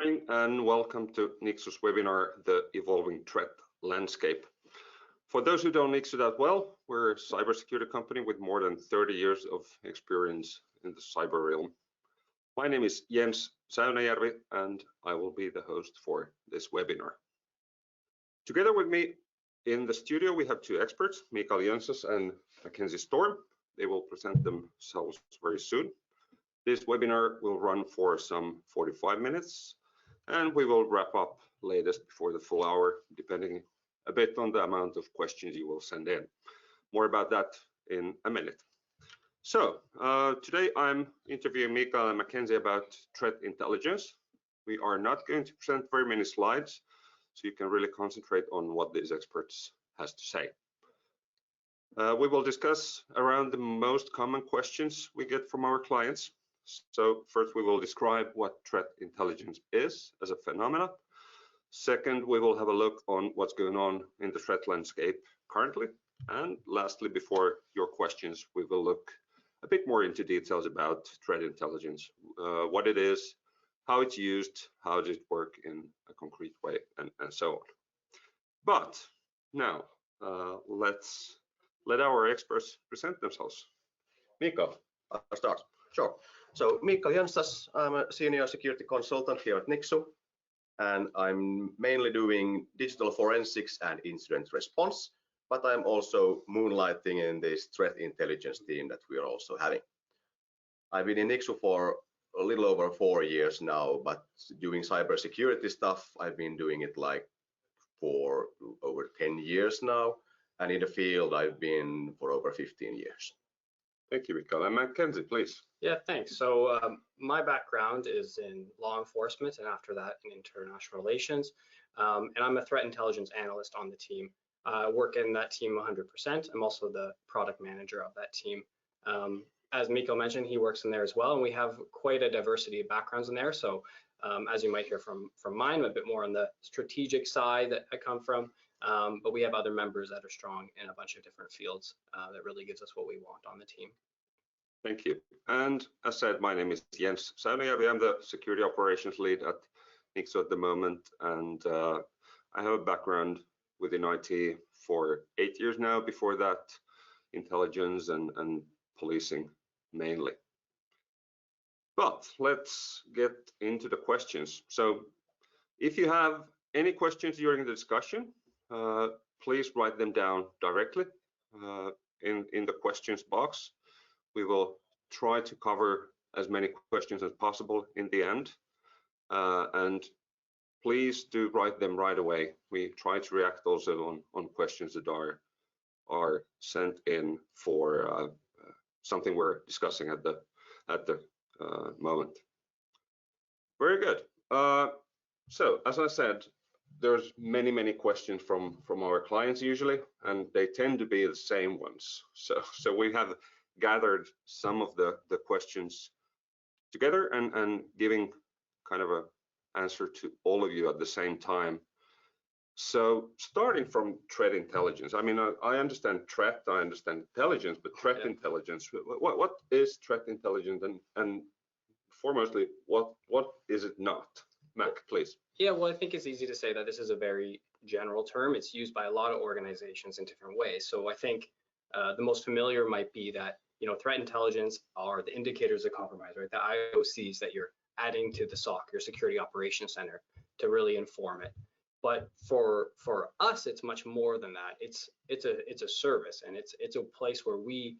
morning and welcome to Nixu's webinar, The Evolving Threat Landscape. For those who don't know Nixu that well, we're a cybersecurity company with more than 30 years of experience in the cyber realm. My name is Säynäjärvi and I will be the host for this webinar. Together with me in the studio, we have two experts, Mikael Jönsas and Mackenzie. They will present themselves very soon. This webinar will run for some 45 minutes and we will wrap up latest before the full hour, depending a bit on the amount of questions you will send in. More about that in a minute. So today I'm interviewing Mikael and Mackenzie about threat intelligence. We are not going to present very many slides, so you can really concentrate on what these experts has to say. We will discuss around the most common questions we get from our clients. So first we will describe what threat intelligence is as a phenomena. Second, we will have a look on what's going on in the threat landscape currently. And lastly, before your questions, we will look a bit more into details about threat intelligence, what it is, how it's used, how does it work in a concrete way, and so on. But now, let's let our experts present themselves. Mikael, I'll start. Sure. So Mikael Jönsas, I'm a senior security consultant here at Nixu, and I'm mainly doing digital forensics and incident response, but I'm also moonlighting in this threat intelligence team that we are also having. I've been in Nixu for a little over 4 years now, but doing cybersecurity stuff, I've been doing it like for over 10 years now, and in the field I've been for over 15 years. Thank you, Mikael. And Mackenzie, please. Yeah, thanks. So my background is in law enforcement and after that in international relations. And I'm a threat intelligence analyst on the team. I work in that team 100%. I'm also the product manager of that team. As Mikael mentioned, he works in there as well, and we have quite a diversity of backgrounds in there. So as you might hear from mine, I'm a bit more on the strategic side that I come from, but we have other members that are strong in a bunch of different fields that really gives us what we want on the team. Thank you. And as said, my name is Säynäjärvi. I'm the security operations lead at Nixu at the moment, and I have a background within IT for 8 years now. Before that, intelligence and policing mainly. But let's get into the questions. So if you have any questions during the discussion, please write them down directly in the questions box. We will try to cover as many questions as possible in the end, and please do write them right away. We try to react also on questions that are sent in for something we're discussing at the moment. Very good. So as I said, there's many questions from our clients usually, and they tend to be the same ones. So we have gathered some of the questions together and giving kind of a answer to all of you at the same time. So starting from threat intelligence, I mean, I understand threat, I understand intelligence, but threat intelligence, what is threat intelligence, and foremostly, what is it not? Mac, please. Yeah, well, I think it's easy to say that this is a very general term. It's used by a lot of organizations in different ways. So I think the most familiar might be that, you know, threat intelligence are the indicators of compromise, right? The IOCs that you're adding to the SOC, your security operations center, to really inform it. But for us, it's much more than that. It's a service, and it's a place where we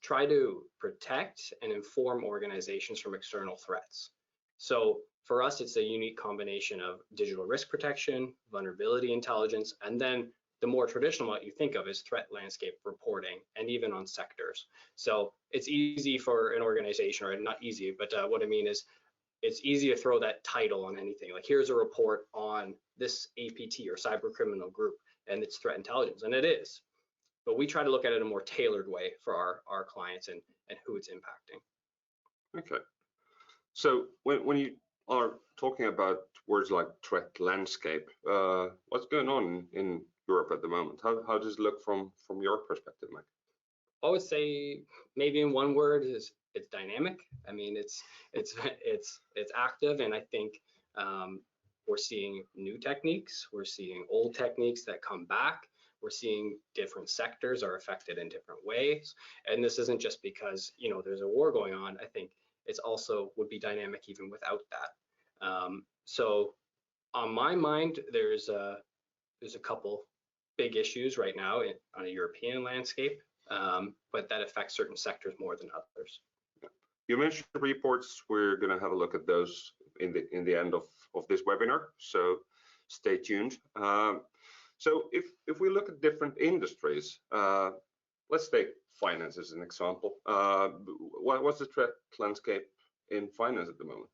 try to protect and inform organizations from external threats. So for us, it's a unique combination of digital risk protection, vulnerability intelligence, and then the more traditional what you think of is threat landscape reporting, and even on sectors. So it's easy for an organization, or not easy, but what I mean is it's easy to throw that title on anything. Like, here's a report on this APT or cybercriminal group, and it's threat intelligence, and it is. But we try to look at it in a more tailored way for our clients and who it's impacting. Okay. So when you are talking about words like threat landscape, what's going on in Europe at the moment? How does it look from your perspective, Mike? I would say maybe in one word is it's dynamic. I mean, it's active, and I think we're seeing new techniques, we're seeing old techniques that come back, we're seeing different sectors are affected in different ways, and this isn't just because there's a war going on. I think it's also would be dynamic even without that. So on my mind, there's a couple big issues right now on a European landscape, but that affects certain sectors more than others. You mentioned reports. We're going to have a look at those in the end of this webinar, so stay tuned. So if we look at different industries, let's take finance as an example. What's the threat landscape in finance at the moment?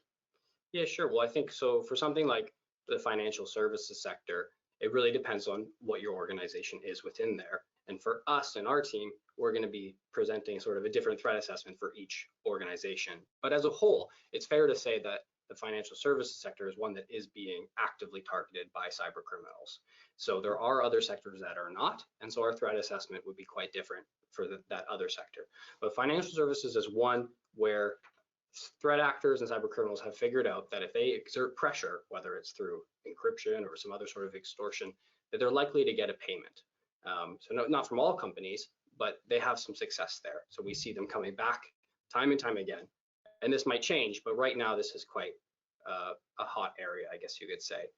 Yeah, sure. Well, I think so for something like the financial services sector, it really depends on what your organization is within there. And for us and our team, we're going to be presenting sort of a different threat assessment for each organization. But as a whole, it's fair to say that the financial services sector is one that is being actively targeted by cyber criminals. So there are other sectors that are not, and so our threat assessment would be quite different for that other sector. But financial services is one where threat actors and cyber criminals have figured out that if they exert pressure, whether it's through encryption or some other sort of extortion, that they're likely to get a payment. So not from all companies, but they have some success there. So we see them coming back time and time again. And this might change, but right now this is quite a hot area, I guess you could say.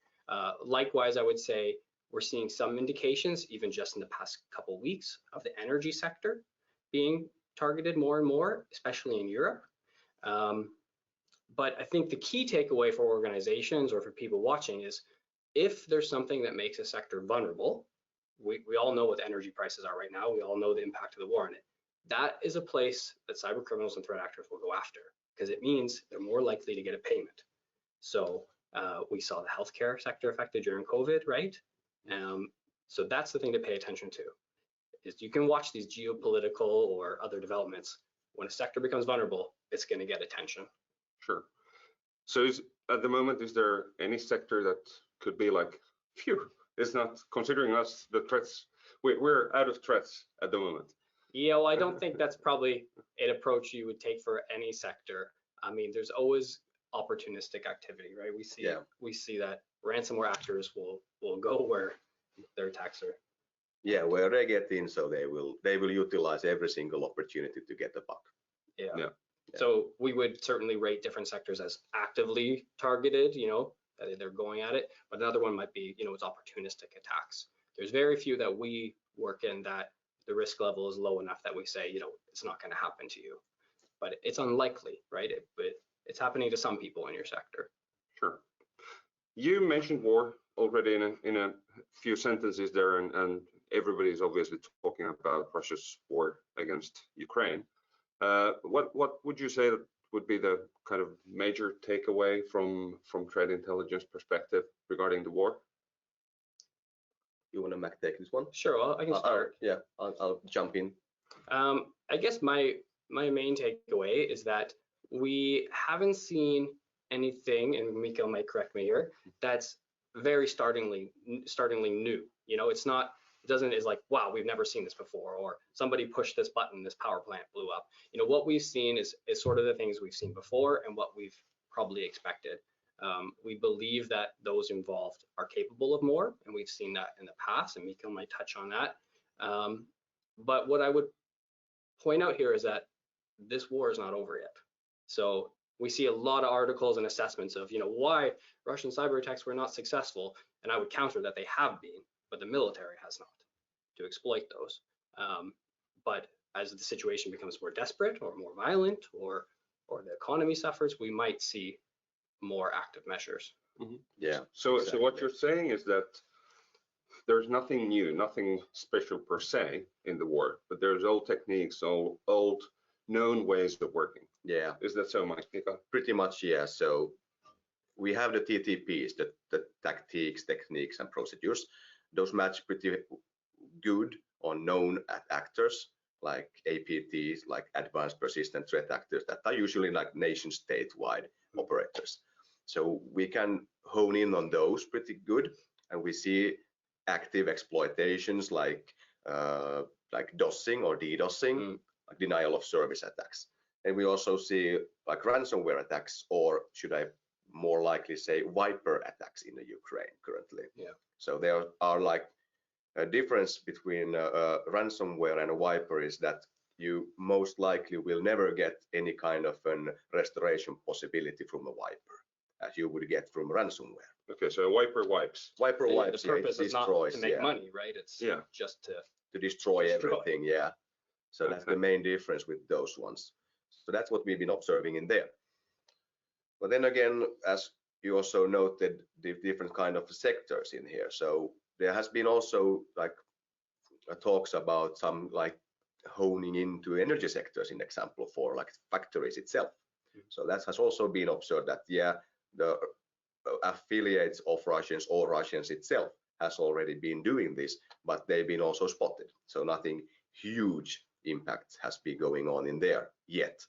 Likewise, I would say we're seeing some indications, even just in the past couple of weeks, of the energy sector being targeted more and more, especially in Europe. But I think the key takeaway for organizations or for people watching is if there's something that makes a sector vulnerable, we all know what the energy prices are right now. We all know the impact of the war on it. That is a place that cyber criminals and threat actors will go after because it means they're more likely to get a payment. So we saw the healthcare sector affected during COVID, right? So that's the thing to pay attention to. Is you can watch these geopolitical or other developments. When a sector becomes vulnerable, it's going to get attention. Sure. So at the moment, is there any sector that could be like, phew, it's not considering us the threats? We're out of threats at the moment. Yeah, well, I don't think that's probably an approach you would take for any sector. I mean, there's always opportunistic activity, right? We see that ransomware actors will go where their attacks are. Yeah, where they get in, so they will utilize every single opportunity to get a buck. Yeah. So we would certainly rate different sectors as actively targeted, that they're going at it. But another one might be, it's opportunistic attacks. There's very few that we work in that the risk level is low enough that we say, it's not going to happen to you. But it's unlikely, right? But it's happening to some people in your sector. Sure. You mentioned war already in a few sentences there, and everybody's obviously talking about Russia's war against Ukraine. What would you say that would be the kind of major takeaway from threat intelligence perspective regarding the war? You want to take this one? Sure, well, I can start. I'll jump in. I guess my main takeaway is that we haven't seen anything, and Mikael might correct me here, that's very startlingly new. It's like, wow, we've never seen this before, or somebody pushed this button, this power plant blew up. What we've seen is sort of the things we've seen before and what we've probably expected. We believe that those involved are capable of more, and we've seen that in the past, and Mikael might touch on that. But what I would point out here is that this war is not over yet. So we see a lot of articles and assessments of, why Russian cyber attacks were not successful, and I would counter that they have been, but the military has not, to exploit those. But as the situation becomes more desperate or more violent, or the economy suffers, we might see more active measures. Mm-hmm. Yeah. So what you're saying is that there's nothing new, nothing special per se in the war, but there's old techniques, old known ways of working. Yeah. Is that so, Mikael? Pretty much, yeah. So we have the TTPs, the tactics, techniques, and procedures. Those match pretty good on known actors like APTs, like advanced persistent threat actors that are usually like nation state-wide operators. So we can hone in on those pretty good, and we see active exploitations like DOSing or DDoSing, like denial of service attacks. And we also see like ransomware attacks, or should I more likely say wiper attacks in the Ukraine currently. Yeah. So there are like a difference between ransomware and a wiper is that you most likely will never get any kind of an restoration possibility from a wiper as you would get from ransomware. Okay, so a wiper wipes. Wiper The wipes, purpose it is not destroys, to make money, right? It's Yeah. just to destroy everything, yeah. So Okay. that's the main difference with those ones. So that's what we've been observing in there. But then again, as you also noted, the different kind of sectors in here. So there has been also like talks about some like honing into energy sectors, in example, for like factories itself. So that has also been observed that, yeah, the affiliates of Russians or Russians itself has already been doing this, but they've been also spotted. So nothing huge impact has been going on in there yet.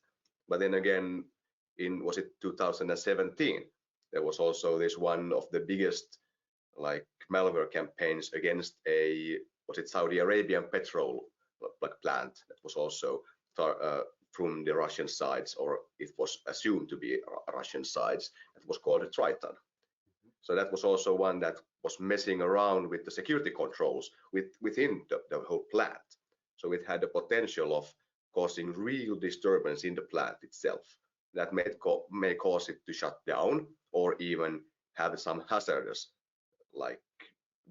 But then again, in, was it 2017, there was also this one of the biggest like malware campaigns against a, was it Saudi Arabian petrol plant that was also from the Russian sides, or it was assumed to be Russian sides. It was called a Triton. So that was also one that was messing around with the security controls within the whole plant. So it had the potential of causing real disturbance in the plant itself that may cause it to shut down, or even have some hazardous like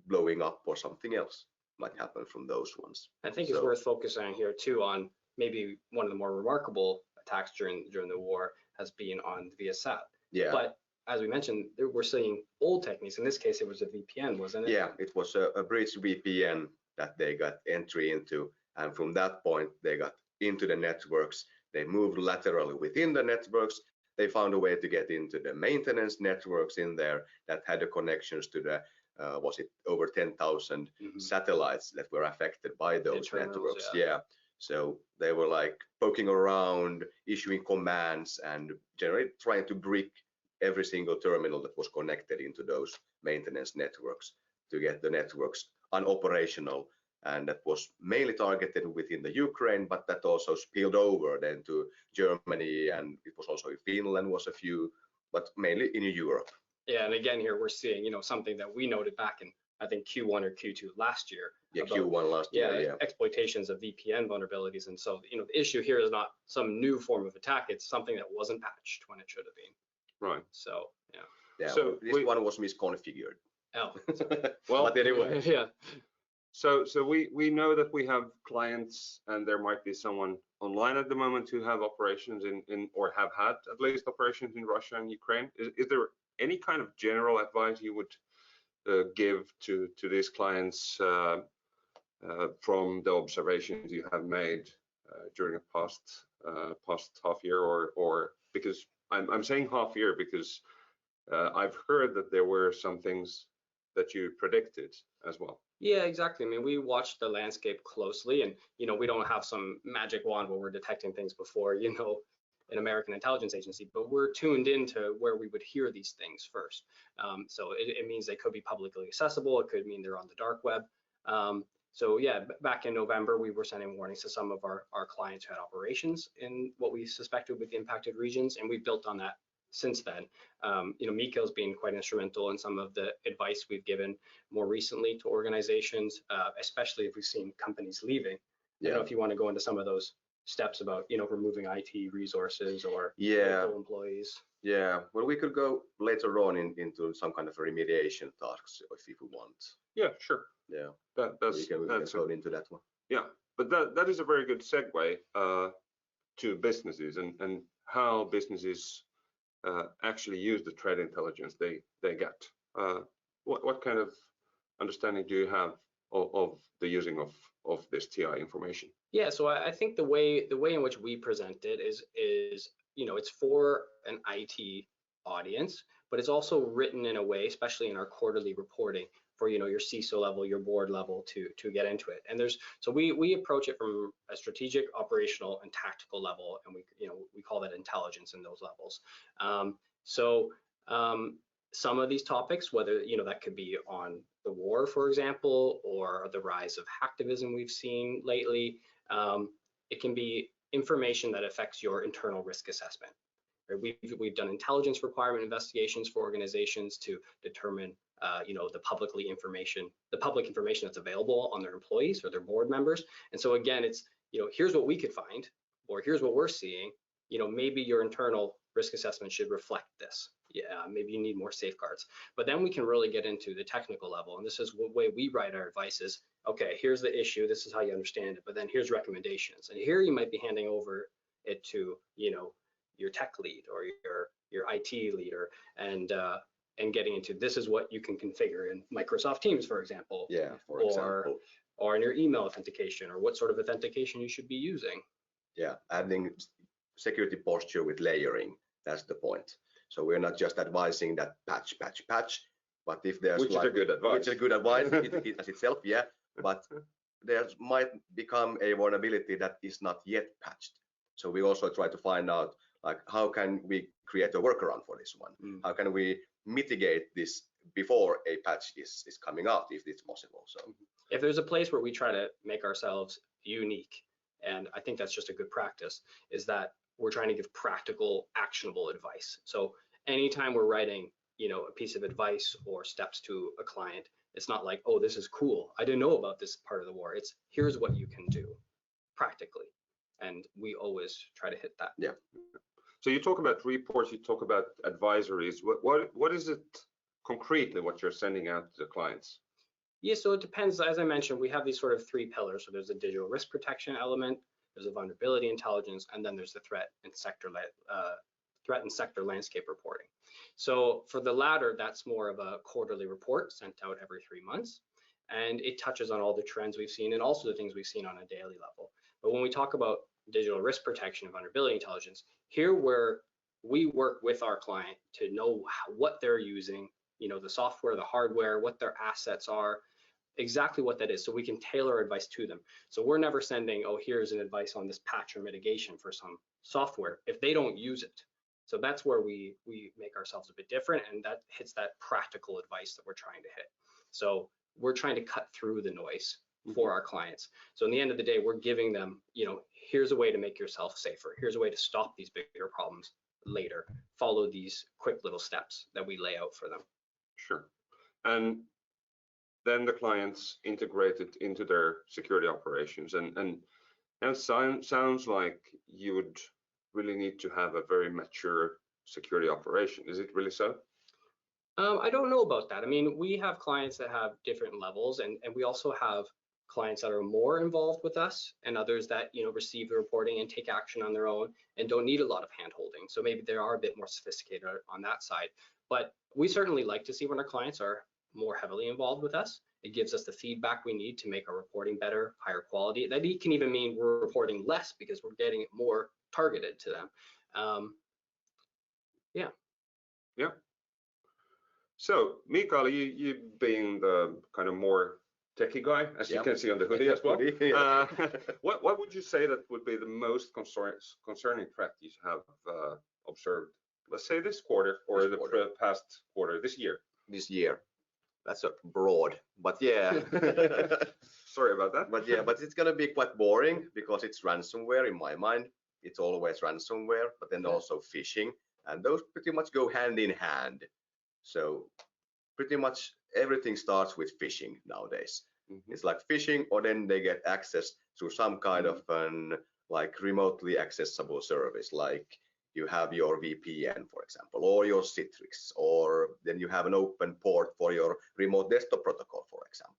blowing up or something else might happen from those ones. I think it's worth focusing here too on maybe one of the more remarkable attacks during the war has been on the Viasat. Yeah. But as we mentioned, we're seeing old techniques. In this case, it was a VPN, wasn't it? Yeah, it was a breached VPN that they got entry into, and from that point they got into the networks. They moved laterally within the networks. They found a way to get into the maintenance networks in there that had the connections to the was it over 10,000 satellites that were affected by those networks. Yeah. So they were like poking around, issuing commands, and generally trying to brick every single terminal that was connected into those maintenance networks to get the networks unoperational. And that was mainly targeted within the Ukraine, but that also spilled over then to Germany, and it was also in Finland was a few, but mainly in Europe. Yeah, and again here we're seeing, you know, something that we noted back in I think Q1 or Q2 last year. Yeah, about, Q1 last year. Yeah, exploitations of VPN vulnerabilities, and so you know the issue here is not some new form of attack; it's something that wasn't patched when it should have been. Right. So yeah. Yeah. So this one was misconfigured. Oh. Well, but anyway. Yeah. So we know that we have clients, and there might be someone online at the moment who have operations in or have had at least operations in Russia and Ukraine. Is there any kind of general advice you would give to these clients from the observations you have made during a past half year, or because I'm saying half year because I've heard that there were some things that you predicted as well. Yeah, exactly. I mean, we watched the landscape closely, and you know, we don't have some magic wand where we're detecting things before, you know, an American intelligence agency, but we're tuned into where we would hear these things first. So it means they could be publicly accessible. It could mean they're on the dark web. So yeah, back in November, we were sending warnings to some of our clients who had operations in what we suspected would be impacted regions, and we built on that since then. You know, Mikael's been quite instrumental in some of the advice we've given more recently to organizations, especially if we've seen companies leaving. Yeah. I don't know if you want to go into some of those steps about, you know, removing IT resources or local employees. Yeah, well, we could go later on into some kind of remediation tasks if you want. Yeah, sure. Yeah, that's we can go into that one. Yeah, but that is a very good segue to businesses and how businesses actually use the threat intelligence they get. What kind of understanding do you have of the using of this TI information? Yeah, so I think the way in which we present it is you know, it's for an IT audience, but it's also written in a way, especially in our quarterly reporting, for, you know, your CISO level, your board level to get into it. And so we approach it from a strategic, operational, and tactical level, and we call that intelligence in those levels. Some of these topics, whether, you know, that could be on the war, for example, or the rise of hacktivism we've seen lately, it can be information that affects your internal risk assessment. Right? We've done intelligence requirement investigations for organizations to determine, the public information that's available on their employees or their board members. And so again, it's, here's what we could find, or here's what we're seeing. Maybe your internal risk assessment should reflect this. Yeah, maybe you need more safeguards. But then we can really get into the technical level, and this is the way we write our advice is, okay, here's the issue, this is how you understand it, but then here's recommendations. And here you might be handing over it to, your tech lead or your IT leader, and getting into, this is what you can configure in Microsoft Teams, for example. Yeah, for example. Or in your email authentication, or what sort of authentication you should be using. Yeah, adding security posture with layering, that's the point. So we're not just advising that patch, but if there's which is a good advice. Which is good advice as itself, yeah, but there might become a vulnerability that is not yet patched. So we also try to find out, like, how can we create a workaround for this one? How can we mitigate this before a patch is coming out, if it's possible? So if there's a place where we try to make ourselves unique, and I think that's just a good practice, is that we're trying to give practical, actionable advice. So anytime we're writing, a piece of advice or steps to a client, it's not like, oh, this is cool, I didn't know about this part of the war. It's, here's what you can do practically. And we always try to hit that. Yeah. So you talk about reports, you talk about advisories. What is it concretely what you're sending out to the clients? Yeah, so it depends. As I mentioned, we have these sort of three pillars. So there's a digital risk protection element, there's a vulnerability intelligence, and then there's the threat and sector landscape reporting. So for the latter, that's more of a quarterly report sent out every 3 months, and it touches on all the trends we've seen and also the things we've seen on a daily level. But when we talk about digital risk protection and vulnerability intelligence, here where we work with our client to know what they're using, the software, the hardware, what their assets are, exactly what that is, so we can tailor advice to them. So we're never sending, oh, here's an advice on this patch or mitigation for some software if they don't use it. So that's where we make ourselves a bit different, and that hits that practical advice that we're trying to hit. So we're trying to cut through the noise for our clients. So in the end of the day, we're giving them, here's a way to make yourself safer. Here's a way to stop these bigger problems later. Follow these quick little steps that we lay out for them. Sure. And then the clients integrate it into their security operations. And it sounds like you would really need to have a very mature security operation. Is it really so? I don't know about that. I mean, we have clients that have different levels, and we also have clients that are more involved with us, and others that receive the reporting and take action on their own and don't need a lot of hand-holding. So maybe they are a bit more sophisticated on that side. But we certainly like to see when our clients are more heavily involved with us. It gives us the feedback we need to make our reporting better, higher quality. That can even mean we're reporting less because we're getting it more targeted to them. Yeah. So Mikael, you being the kind of more techie guy, as you can see on the hoodie as well. What would you say that would be the most concerning threat you have observed? Let's say this quarter or the past quarter, this year. This year. That's a broad, but yeah. Sorry about that. But yeah, but it's gonna be quite boring because it's ransomware in my mind. It's always ransomware, but then also phishing, and those pretty much go hand in hand. So pretty much everything starts with phishing nowadays. It's like phishing, or then they get access through some kind of an like remotely accessible service, like you have your VPN, for example, or your Citrix, or then you have an open port for your remote desktop protocol, for example.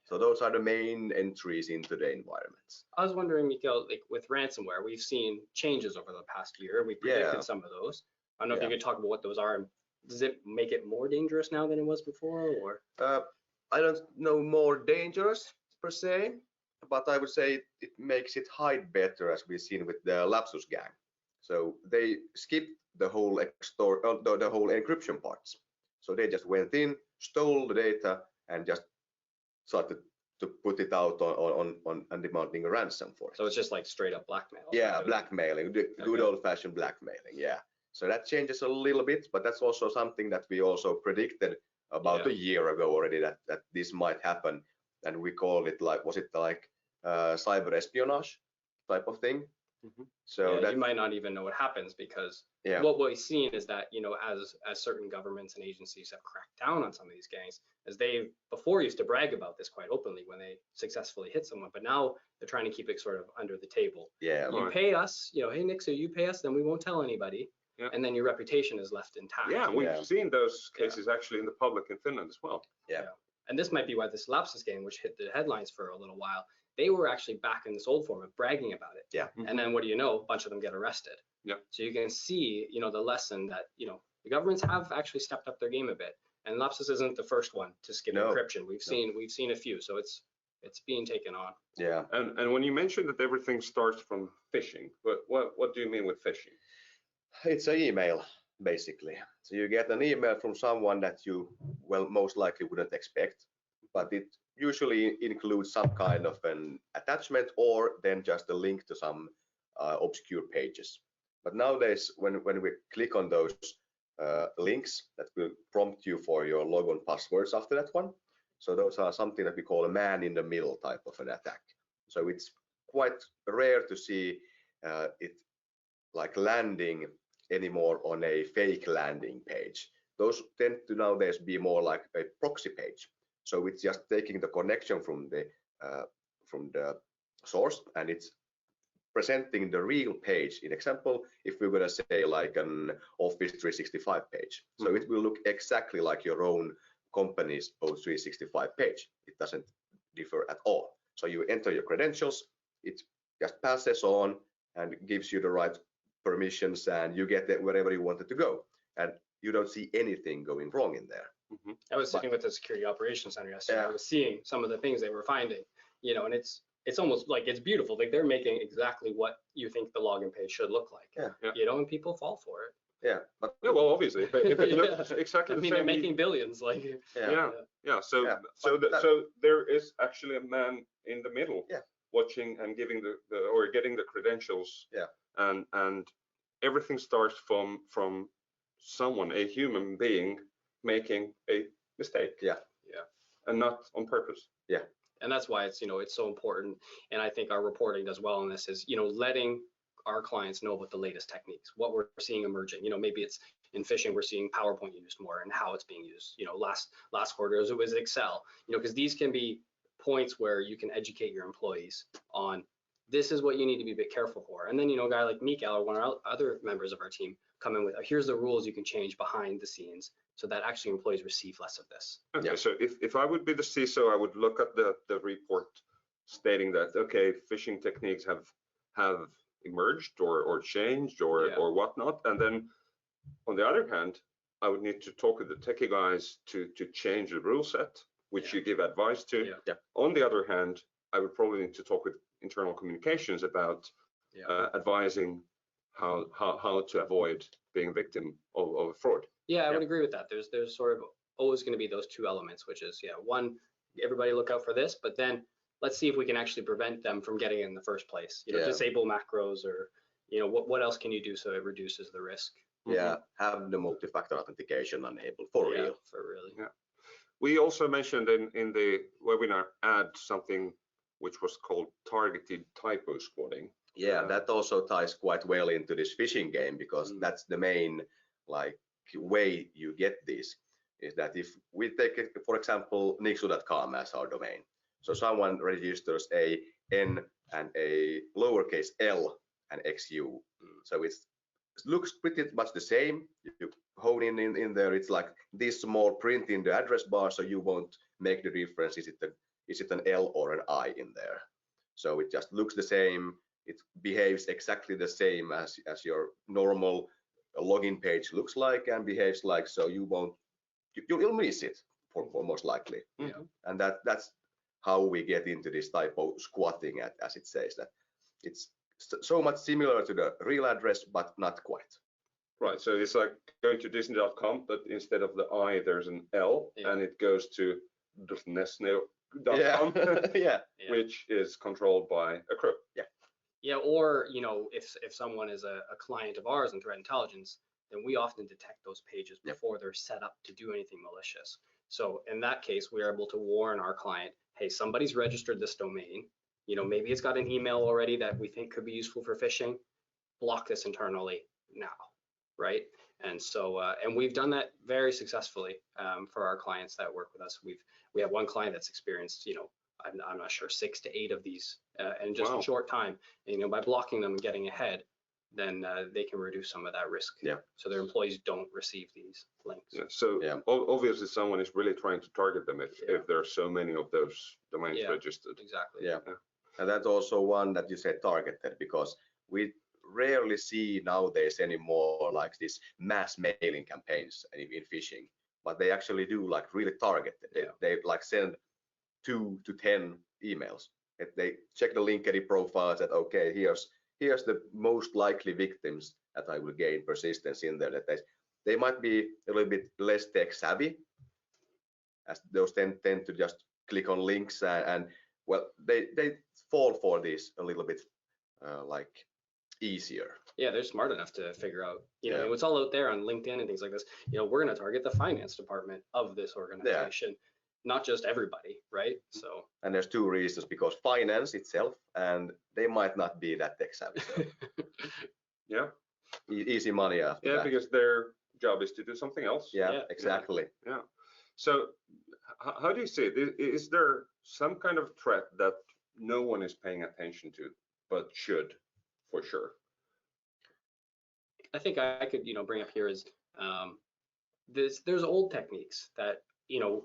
So those are the main entries into the environments. I was wondering, Mikael, like with ransomware, we've seen changes over the past year. We predicted some of those. I don't know if you could talk about what those are. Does it make it more dangerous now than it was before, or? I don't know more dangerous per se, but I would say it makes it hide better, as we've seen with the Lapsus gang. So they skipped the whole the whole encryption parts. So they just went in, stole the data, and just started to put it out on demanding a ransom for it. So it's just like straight up blackmail. Yeah, blackmailing, the good old-fashioned blackmailing. Yeah. So that changes a little bit, but that's also something that we also predicted about a year ago already, that this might happen, and we call it like, was it like cyber espionage type of thing? So Yeah, that you might not even know what happens because yeah, what we've seen is that, as certain governments and agencies have cracked down on some of these gangs, as they before used to brag about this quite openly when they successfully hit someone, but now they're trying to keep it sort of under the table. yeah, You Right. pay us, hey Nixu, you pay us, then we won't tell anybody. Yeah. And then your reputation is left intact. Yeah, we've Yeah. seen those cases actually in the public in Finland as well. And this might be why this Lapsus game, which hit the headlines for a little while, they were actually back in this old form of bragging about it. Yeah. And then what do you know? A bunch of them get arrested. Yeah. So you can see, the lesson that, the governments have actually stepped up their game a bit. And Lapsus isn't the first one to skip No. encryption. We've seen a few. So it's being taken on. yeah. And when you mentioned that everything starts from phishing, what do you mean with phishing? It's an email basically. So you get an email from someone that you most likely wouldn't expect, but it usually includes some kind of an attachment or then just a link to some obscure pages. But nowadays, when we click on those links, that will prompt you for your logon passwords after that one. So those are something that we call a man-in-the-middle type of an attack. So it's quite rare to see it like landing anymore on a fake landing page. Those tend to nowadays be more like a proxy page. So it's just taking the connection from the source and it's presenting the real page. In example, if we're going to say like an Office 365 page, so it will look exactly like your own company's O365 page. It doesn't differ at all. So you enter your credentials, it just passes on and gives you the right permissions and you get it wherever you wanted to go. And you don't see anything going wrong in there. I was sitting with the security operations center yesterday. Yeah. I was seeing some of the things they were finding, and it's almost like it's beautiful. Like they're making exactly what you think the login page should look like. Yeah. And people fall for it. Yeah, but Yeah, well, obviously, if it looks exactly I the mean, same. they're making billions. Like, Yeah. So Yeah, so there is actually a man in the middle, Yeah. watching and giving or getting the credentials. Yeah. And everything starts from someone, a human being, making a mistake. Yeah. And not on purpose. and that's why it's so important. And I think our reporting does well on this is letting our clients know about the latest techniques, what we're seeing emerging. Maybe it's in phishing, we're seeing PowerPoint used more and how it's being used. Last quarter it was Excel. Because these can be points where you can educate your employees on this is what you need to be a bit careful for. And then a guy like Mikael or one of our other members of our team come in with here's the rules you can change behind the scenes so that actually employees receive less of this. Okay, Yeah. so if I would be the CISO, I would look at the report stating that okay, phishing techniques have emerged or changed or whatnot, and then on the other hand, I would need to talk with the techie guys to change the rule set, which you give advice to. Yeah. On the other hand, I would probably need to talk with internal communications about advising how to avoid being a victim of fraud. Yeah, I would agree with that. There's sort of always going to be those two elements, which is one, everybody look out for this, but then let's see if we can actually prevent them from getting it in the first place. Disable macros or what else can you do so it reduces the risk? Yeah, have the multi-factor authentication enabled for real. For really. Yeah. We also mentioned in the webinar ad something which was called targeted typo squatting. Yeah, that also ties quite well into this phishing game because that's the main way you get this is that if we take for example nixu.com as our domain, so someone registers a N and a lowercase L and XU, so it looks pretty much the same. You hone in there, it's like this small print in the address bar, so you won't make the difference. Is it an L or an I in there? So it just looks the same. It behaves exactly the same as your normal login page looks like and behaves like. So you'll miss it for most likely. And that's how we get into this typo squatting, as it says, that it's so much similar to the real address, but not quite. Right, so it's like going to Disney.com, but instead of the I, there's an L, and it goes to Nesne.com, which is controlled by a crook. Yeah, or if someone is a client of ours in threat intelligence, then we often detect those pages before they're set up to do anything malicious. So in that case, we are able to warn our client, hey, somebody's registered this domain. maybe it's got an email already that we think could be useful for phishing. Block this internally now, right? And so, and we've done that very successfully for our clients that work with us. We have one client that's experienced, I'm not sure, 6 to 8 of these in just a short time. And, by blocking them and getting ahead, then they can reduce some of that risk. Yeah. So their employees don't receive these links. Yeah. So obviously someone is really trying to target them if there are so many of those domains registered. Exactly. Yeah. And that's also one that you said targeted, because we rarely see nowadays anymore like these mass mailing campaigns in phishing, but they actually do like really targeted. They like send 2 to 10 emails. They check the LinkedIn profiles that, okay, here's the most likely victims that I will gain persistence in there. That they might be a little bit less tech savvy, as those tend to just click on links and well, they fall for this a little bit like easier. Yeah, they're smart enough to figure out, what's all out there on LinkedIn and things like this. We're going to target the finance department of this organization, not just everybody, right? So. And there's 2 reasons, because finance itself, and they might not be that tech savvy. So. Yeah. Easy money after that. Because their job is to do something else. Yeah, exactly. Yeah. So how do you see it? Is there some kind of threat that no one is paying attention to, but should, for sure? I think I could, bring up here is there's old techniques that,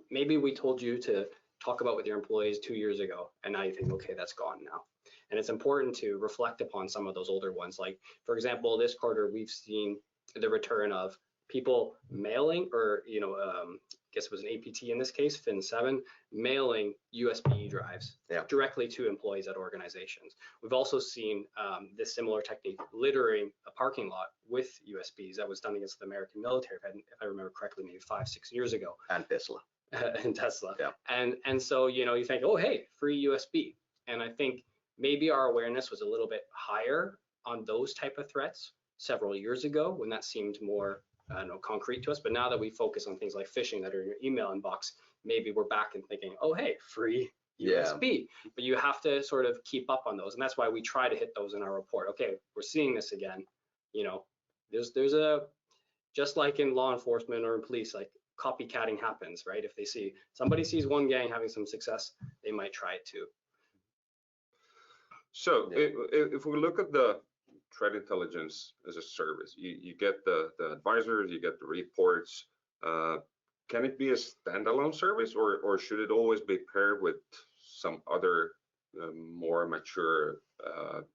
maybe we told you to talk about with your employees 2 years ago, and now you think, okay, that's gone now. And it's important to reflect upon some of those older ones. Like, for example, this quarter, we've seen the return of people mailing, or, I guess it was an APT in this case, Fin7, mailing USB drives directly to employees at organizations. We've also seen this similar technique, littering a parking lot with USBs. That was done against the American military, if I remember correctly, maybe 5-6 years ago. And Tesla. And Tesla. Yeah. And so, you think, oh, hey, free USB. And I think maybe our awareness was a little bit higher on those type of threats several years ago, when that seemed more concrete to us. But now that we focus on things like phishing that are in your email inbox, maybe we're back and thinking, oh, hey, free USB. But you have to sort of keep up on those. And that's why we try to hit those in our report. Okay, we're seeing this again. There's a, just like in law enforcement or in police, like copycatting happens, right? If somebody sees one gang having some success, they might try it too. So if we look at the threat intelligence as a service, you get the advisors, you get the reports. Can it be a standalone service, or should it always be paired with some other more mature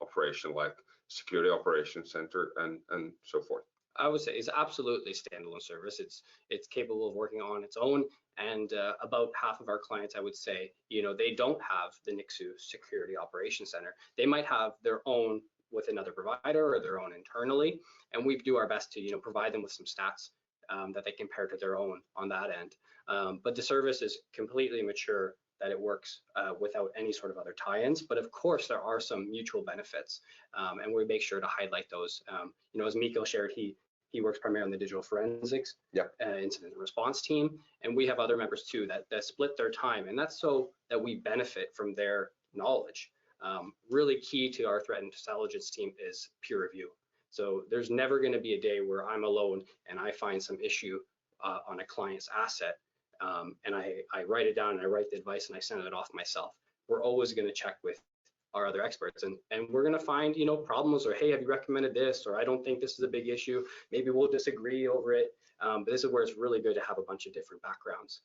operation like security operations center and so forth? I would say it's absolutely standalone service. It's capable of working on its own, and about half of our clients, I would say, they don't have the Nixu Security Operations Center. They might have their own with another provider or their own internally, and we do our best to provide them with some stats that they compare to their own on that end. But the service is completely mature, that it works without any sort of other tie-ins. But of course, there are some mutual benefits, and we make sure to highlight those. As Mikael shared, he works primarily on the digital forensics incident response team, and we have other members too that split their time, and that's so that we benefit from their knowledge. Really key to our threat intelligence team is peer review. So there's never going to be a day where I'm alone and I find some issue on a client's asset, and I write it down and I write the advice and I send it off myself. We're always going to check with our other experts, and we're going to find problems, or hey, have you recommended this, or I don't think this is a big issue, maybe we'll disagree over it. But this is where it's really good to have a bunch of different backgrounds,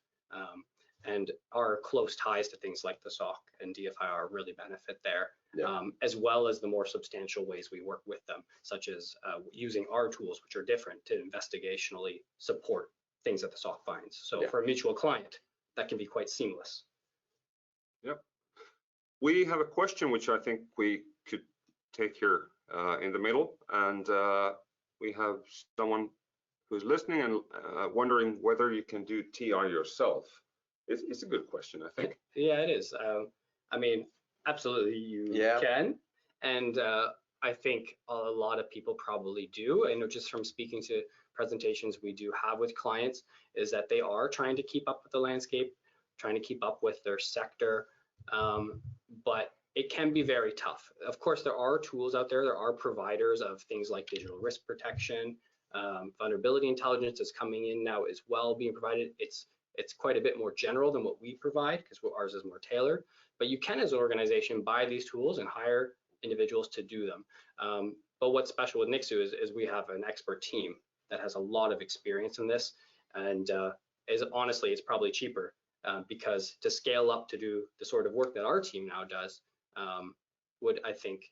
and our close ties to things like the SOC and DFIR really benefit there, as well as the more substantial ways we work with them, such as using our tools, which are different, to investigationally support things that the SOC finds. So for a mutual client, that can be quite seamless. Yep. We have a question which I think we could take here in the middle, and we have someone who's listening and wondering whether you can do TI yourself. It's a good question, I think. Yeah, it is. I mean, absolutely you can, and I think a lot of people probably do. I know just from speaking to presentations we do have with clients is that they are trying to keep up with the landscape, trying to keep up with their sector. But it can be very tough. Of course, there are tools out there. There are providers of things like digital risk protection, vulnerability intelligence is coming in now as well, being provided. It's quite a bit more general than what we provide because ours is more tailored. But you can, as an organization, buy these tools and hire individuals to do them. But what's special with Nixu is we have an expert team that has a lot of experience in this, and honestly, it's probably cheaper because to scale up to do the sort of work that our team now does would, I think,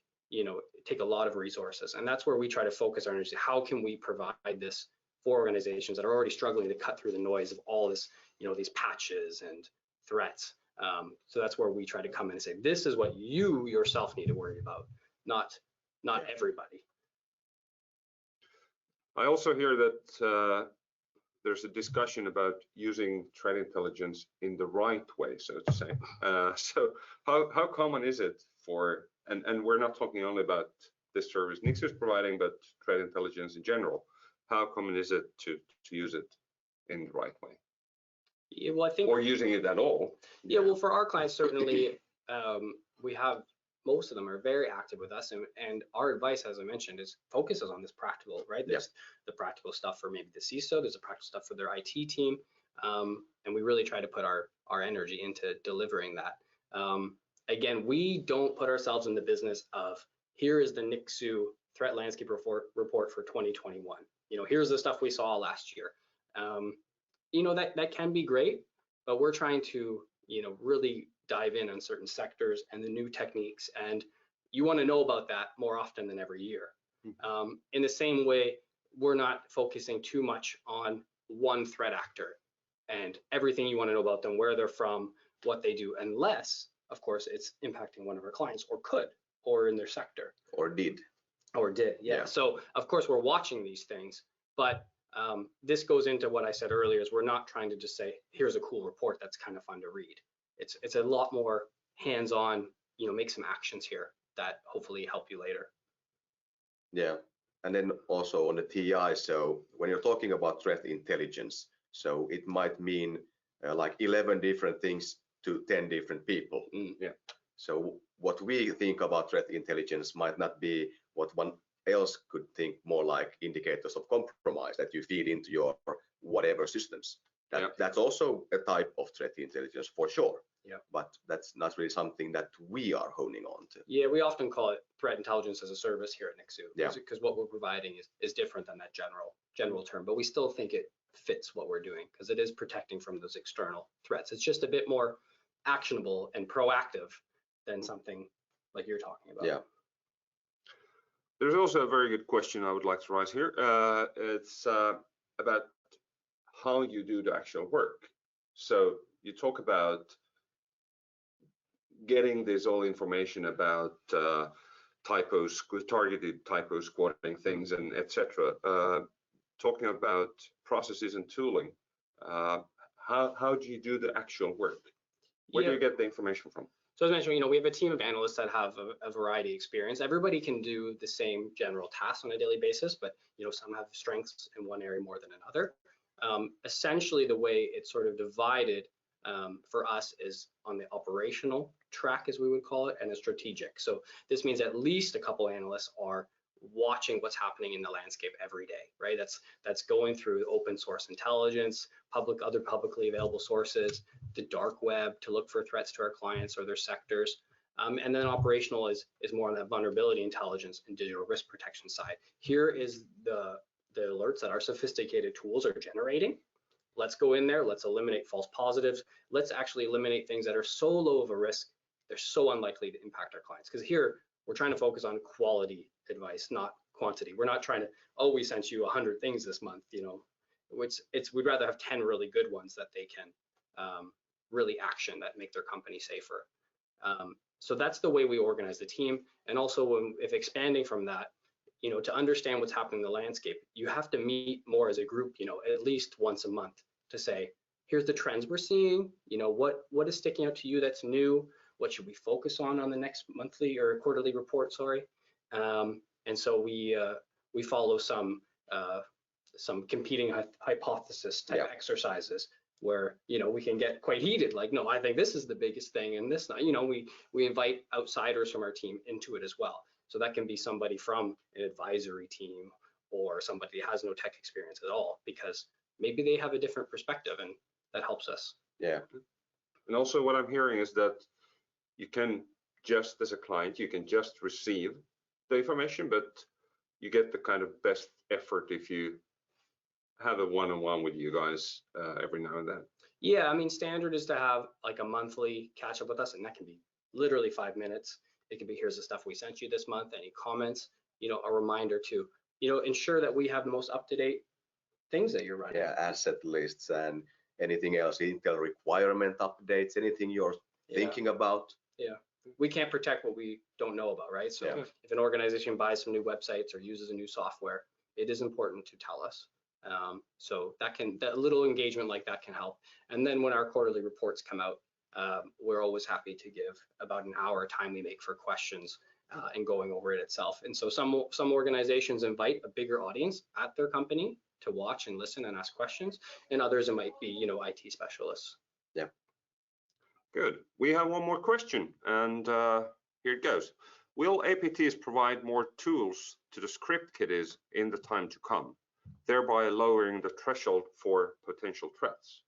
take a lot of resources, and that's where we try to focus our energy. How can we provide this for organizations that are already struggling to cut through the noise of all this, these patches and threats? So that's where we try to come in and say, this is what you yourself need to worry about, not everybody. I also hear that there's a discussion about using threat intelligence in the right way, so to say. So how common is it for, and we're not talking only about this service Nixu is providing, but threat intelligence in general. How common is it to use it in the right way? Yeah, well, I think, or using it at all? Yeah, well, for our clients, certainly, we have, most of them are very active with us, and our advice, as I mentioned, is focuses on this practical, right? There's the practical stuff for maybe the CISO, there's the practical stuff for their IT team, and we really try to put our energy into delivering that. Again, we don't put ourselves in the business of, here is the Nixu threat landscape report for 2021. Here's the stuff we saw last year. That can be great, but we're trying to, really dive in on certain sectors and the new techniques, and you want to know about that more often than every year. In the same way, we're not focusing too much on one threat actor and everything you want to know about them, where they're from, what they do, unless, of course, it's impacting one of our clients, or could, or in their sector. Or did. Yeah. So, of course, we're watching these things, but this goes into what I said earlier, is we're not trying to just say, here's a cool report that's kind of fun to read. It's a lot more hands-on, make some actions here that hopefully help you later. Yeah, and then also on the TI, so when you're talking about threat intelligence, so it might mean like 11 different things to 10 different people. Yeah. So what we think about threat intelligence might not be what one else could think, more like indicators of compromise that you feed into your whatever systems. That's also a type of threat intelligence for sure. Yeah. But that's not really something that we are honing on to. Yeah, we often call it threat intelligence as a service here at Nixu. Yeah. Because what we're providing is different than that general term, but we still think it fits what we're doing because it is protecting from those external threats. It's just a bit more actionable and proactive than something like you're talking about. Yeah. There's also a very good question I would like to raise here. It's about how you do the actual work. So you talk about getting this all information about typos, targeted typo squatting things, and etc. Talking about processes and tooling. How do you do the actual work? Where do you get the information from? So as mentioned, we have a team of analysts that have a variety of experience. Everybody can do the same general tasks on a daily basis, but some have strengths in one area more than another. Essentially, the way it's sort of divided for us is on the operational track, as we would call it, and a strategic. So this means at least a couple analysts are watching what's happening in the landscape every day, right? That's going through open source intelligence, other publicly available sources, the dark web to look for threats to our clients or their sectors. And then operational is more on that vulnerability intelligence and digital risk protection side. Here is the alerts that our sophisticated tools are generating. Let's go in there, let's eliminate false positives. Let's actually eliminate things that are so low of a risk, they're so unlikely to impact our clients. Because here, we're trying to focus on quality advice, not quantity. We're not trying to, we sent you 100 things this month, we'd rather have 10 really good ones that they can really action that make their company safer. So that's the way we organize the team. And also, if expanding from that, to understand what's happening in the landscape, you have to meet more as a group, at least once a month to say, here's the trends we're seeing, what is sticking out to you that's new, what should we focus on the next monthly or quarterly report, sorry. And so we follow some competing hypothesis type exercises where, you know, we can get quite heated, like, no, I think this is the biggest thing, and this, you know, we invite outsiders from our team into it as well. So that can be somebody from an advisory team or somebody who has no tech experience at all, because maybe they have a different perspective, and that helps us. Yeah. And also what I'm hearing is that you can just, as a client, you can just receive the information, but you get the kind of best effort if you have a one-on-one with you guys every now and then. Yeah, I mean, standard is to have like a monthly catch up with us, and that can be literally 5 minutes. It can be, here's the stuff we sent you this month, any comments, you know, a reminder to, you know, ensure that we have the most up-to-date things that you're running. Yeah, asset lists and anything else, Intel requirement updates, anything you're thinking about. Yeah, we can't protect what we don't know about, right? So if an organization buys some new websites or uses a new software, it is important to tell us. So that little engagement like that can help. And then when our quarterly reports come out, we're always happy to give about an hour time we make for questions and going over it itself. And so some organizations invite a bigger audience at their company to watch and listen and ask questions, and others it might be, you know, IT specialists. Yeah. Good. We have one more question, and here it goes. Will APTs provide more tools to the script kiddies in the time to come, thereby lowering the threshold for potential threats?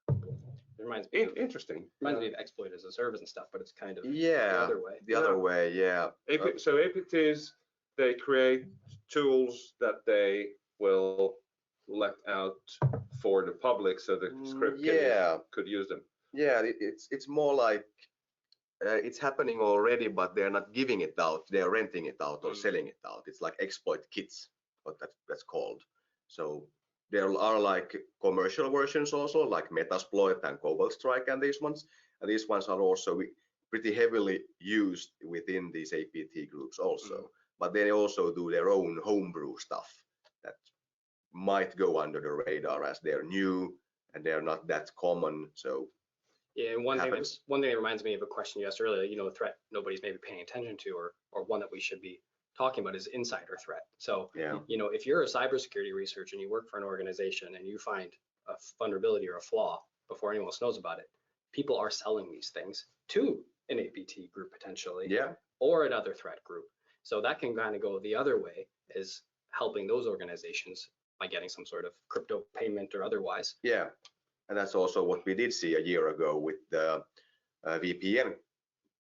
It reminds me Interesting. Reminds me of exploit as a service and stuff, but it's kind of the other way. The other way, yeah. So APTs, they create tools that they will let out for the public so the script kiddies could use them. Yeah, it's more like it's happening already, but they're not giving it out. They're renting it out or selling it out. It's like exploit kits, what that's called. So there are like commercial versions also, like Metasploit and Cobalt Strike and these ones. And these ones are also pretty heavily used within these APT groups also. But they also do their own homebrew stuff that might go under the radar as they're new and they're not that common. So yeah, and one thing that reminds me of a question you asked earlier, you know, a threat nobody's maybe paying attention to, or one that we should be talking about is insider threat. So, you know, if you're a cybersecurity researcher and you work for an organization and you find a vulnerability or a flaw before anyone else knows about it, people are selling these things to an APT group potentially, or another threat group. So that can kind of go the other way, is helping those organizations by getting some sort of crypto payment or otherwise. Yeah, and that's also what we did see a year ago with the VPN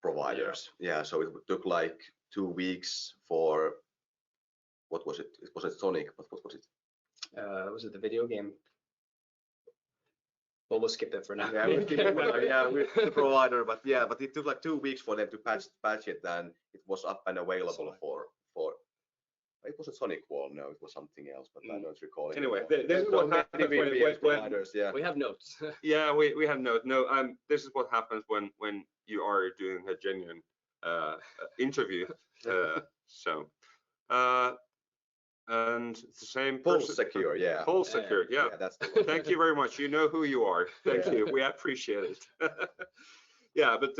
providers. Yeah, so it took like 2 weeks for, what was it? It wasn't Sonic, but what was it? Was it the video game? Well, we'll skip that for now. Yeah, with the provider, but it took like 2 weeks for them to patch it, and it was up and available for. It wasn't Sonic Wall, no, it was something else, but I don't recall. Anyway, this is what happens when we have notes. Yeah, we have notes. No, this is what happens when you are doing a genuine interview. And it's the same Full secure, yeah. Full secure, yeah. That's the one. Thank you very much. You know who you are. Thank you. We appreciate it. Yeah, but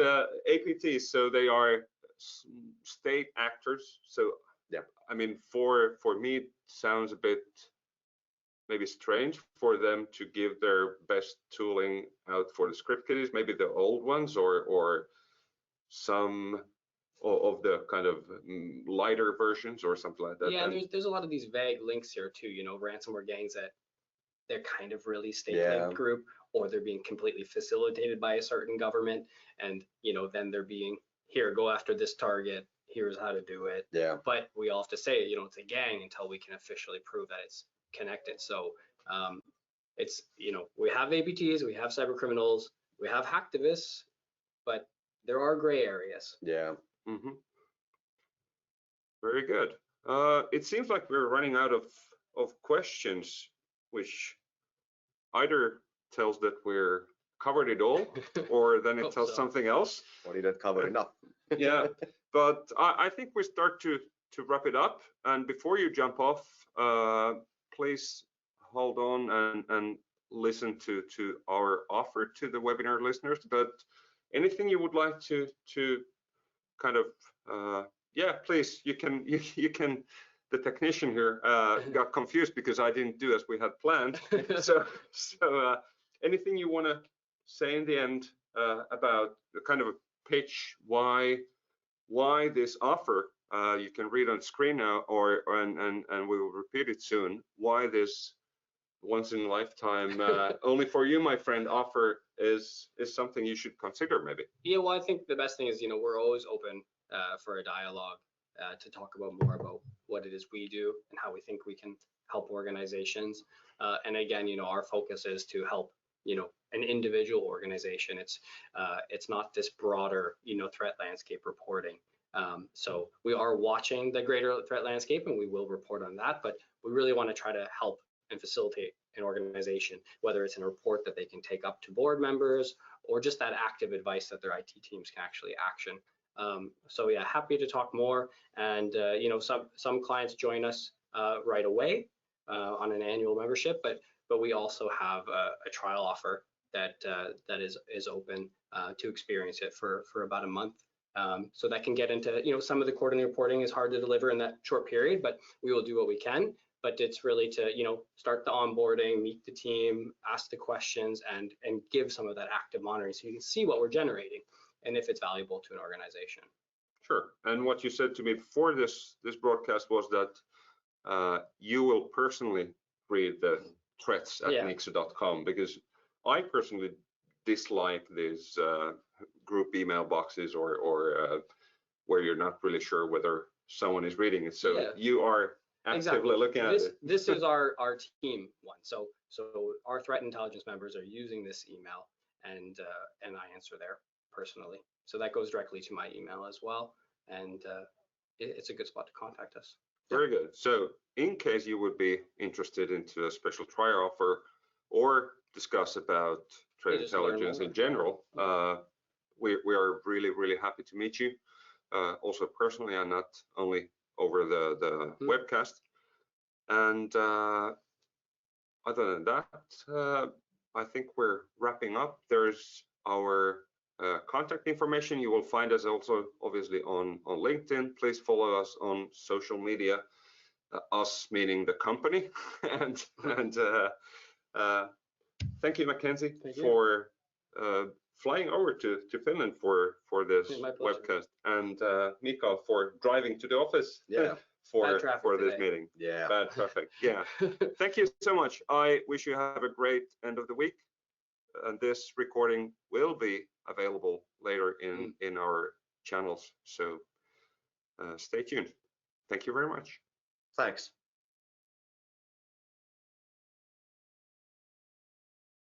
APTs, so they are state actors. So I mean, for me, it sounds a bit maybe strange for them to give their best tooling out for the script kiddies, maybe the old ones or some of the kind of lighter versions or something like that. Yeah, and there's a lot of these vague links here too, you know, ransomware gangs that they're kind of really state-linked group, or they're being completely facilitated by a certain government, and you know, then they're being, here, go after this target, here's how to do it. Yeah. But we all have to say, you know, it's a gang until we can officially prove that it's connected. So it's, you know, we have APTs, we have cybercriminals, we have hacktivists, but there are gray areas. Yeah. Very good. It seems like we're running out of questions, which either tells that we're covered it all, or then it tells something else. Or didn't cover enough. Yeah, but I think we start to wrap it up. And before you jump off, please hold on and listen to our offer to the webinar listeners. But anything you would like to kind of please, you can. The technician here got confused because I didn't do as we had planned. So anything you want to say in the end about the kind of a pitch why this offer? You can read on screen now, and we will repeat it soon. Why this once in a lifetime, only for you, my friend, offer is something you should consider, maybe. Yeah, well, I think the best thing is, we're always open for a dialogue to talk about more about what it is we do and how we think we can help organizations. And again, our focus is to help, an individual organization. It's not this broader, threat landscape reporting. So we are watching the greater threat landscape, and we will report on that, but we really want to try to help and facilitate an organization, whether it's in a report that they can take up to board members or just that active advice that their IT teams can actually action. So yeah, happy to talk more. And some clients join us right away on an annual membership, but we also have a trial offer that is open to experience it for about a month. So that can get into, some of the quarterly reporting is hard to deliver in that short period, but we will do what we can. But it's really to, start the onboarding, meet the team, ask the questions, and give some of that active monitoring so you can see what we're generating and if it's valuable to an organization. Sure. And what you said to me before this broadcast was that you will personally read the threats at Nixu.com, because I personally dislike these group email boxes or where you're not really sure whether someone is reading it. So you are actively looking at it. This is our team one. So our threat intelligence members are using this email, and I answer there personally. So that goes directly to my email as well, and it's a good spot to contact us. Very good. So in case you would be interested into a special trial offer or discuss about threat intelligence in general, we are really, really happy to meet you, also personally and not only over the webcast. And other than that, I think we're wrapping up. There's our contact information. You will find us also obviously on LinkedIn. Please follow us on social media, us meaning the company. and thank you, Mackenzie, for flying over to Finland for this webcast, and Mikael for driving to the office for this meeting. Bad traffic. Thank you so much. I wish you have a great end of the week, and this recording will be available later in our channels, so stay tuned. Thank you very much. Thanks.